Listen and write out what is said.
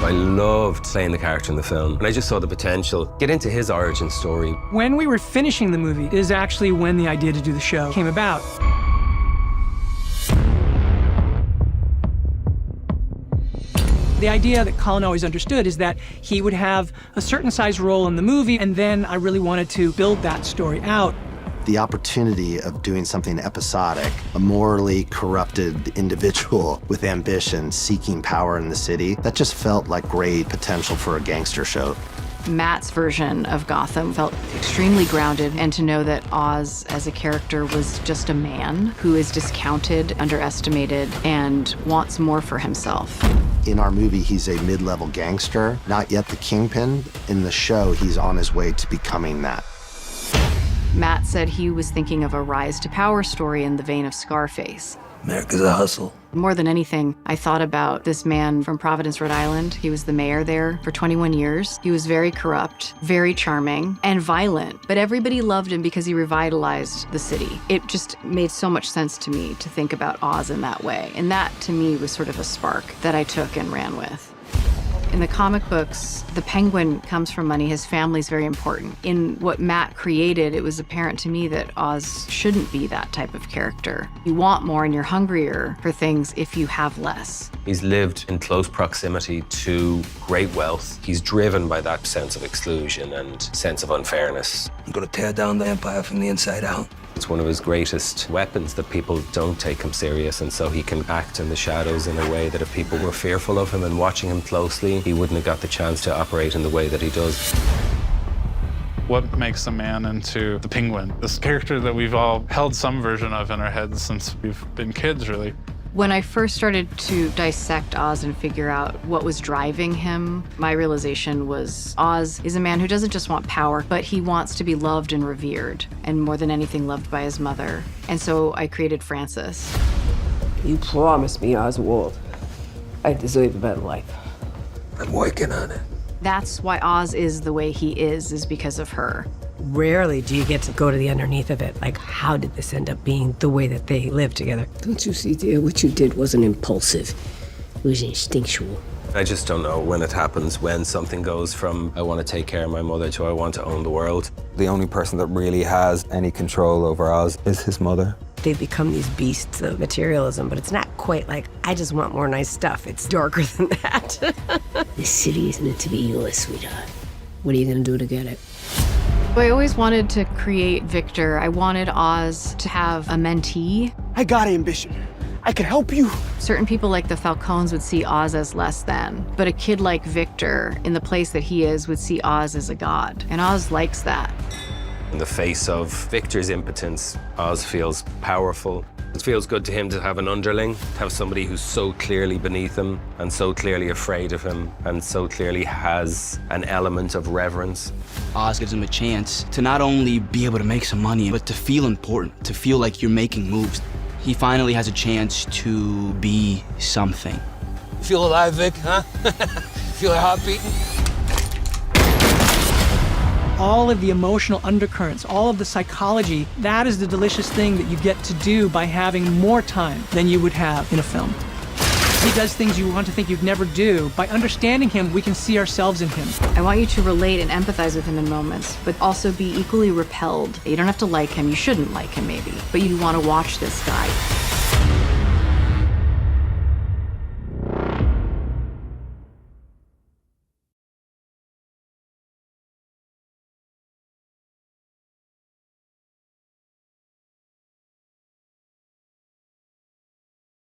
I loved playing the character in the film, and I just saw the potential. Get into his origin story. When we were finishing the movie is actually when the idea to do the show came about. The idea that Colin always understood is that he would have a certain size role in the movie, and then I really wanted to build that story out. The opportunity of doing something episodic, a morally corrupted individual with ambition seeking power in the city, that just felt like great potential for a gangster show. Matt's version of Gotham felt extremely grounded, and to know that Oz as a character was just a man who is discounted, underestimated, and wants more for himself. In our movie, he's a mid-level gangster, not yet the kingpin. In the show, he's on his way to becoming that. Matt said he was thinking of a rise to power story in the vein of Scarface. America's a hustle. More than anything, I thought about this man from Providence, Rhode Island. He was the mayor there for 21 years. He was very corrupt, very charming, and violent, but everybody loved him because he revitalized the city. It just made so much sense to me to think about Oz in that way, and that, to me, was sort of a spark that I took and ran with. In the comic books, the Penguin comes from money. His family's very important. In what Matt created, it was apparent to me that Oz shouldn't be that type of character. You want more and you're hungrier for things if you have less. He's lived in close proximity to great wealth. He's driven by that sense of exclusion and sense of unfairness. I'm gonna tear down the empire from the inside out. It's one of his greatest weapons that people don't take him serious, and so he can act in the shadows in a way that if people were fearful of him and watching him closely, he wouldn't have got the chance to operate in the way that he does. What makes a man into the Penguin? This character that we've all held some version of in our heads since we've been kids, really. When I first started to dissect Oz and figure out what was driving him, my realization was Oz is a man who doesn't just want power, but he wants to be loved and revered, and more than anything, loved by his mother. And so I created Francis. You promised me, Oswald. I deserve a better life. I'm working on it. That's why Oz is the way he is because of her. Rarely do you get to go to the underneath of it. Like, how did this end up being the way that they live together? Don't you see, dear, what you did wasn't impulsive. It was instinctual. I just don't know when it happens, when something goes from I want to take care of my mother to I want to own the world. The only person that really has any control over Oz is his mother. They've become these beasts of materialism, but it's not quite like, I just want more nice stuff. It's darker than that. This city is meant to be yours, sweetheart. What are you gonna do to get it? I always wanted to create Victor. I wanted Oz to have a mentee. I got ambition. I can help you. Certain people like the Falcones would see Oz as less than, but a kid like Victor, in the place that he is, would see Oz as a god, and Oz likes that. In the face of Victor's impotence, Oz feels powerful. It feels good to him to have an underling, to have somebody who's so clearly beneath him and so clearly afraid of him and so clearly has an element of reverence. Oz gives him a chance to not only be able to make some money, but to feel important, to feel like you're making moves. He finally has a chance to be something. Feel alive, Vic, huh? Feel your heart beating? All of the emotional undercurrents, all of the psychology, that is the delicious thing that you get to do by having more time than you would have in a film. He does things you want to think you'd never do. By understanding him, we can see ourselves in him. I want you to relate and empathize with him in moments, but also be equally repelled. You don't have to like him, you shouldn't like him maybe, but you want to watch this guy.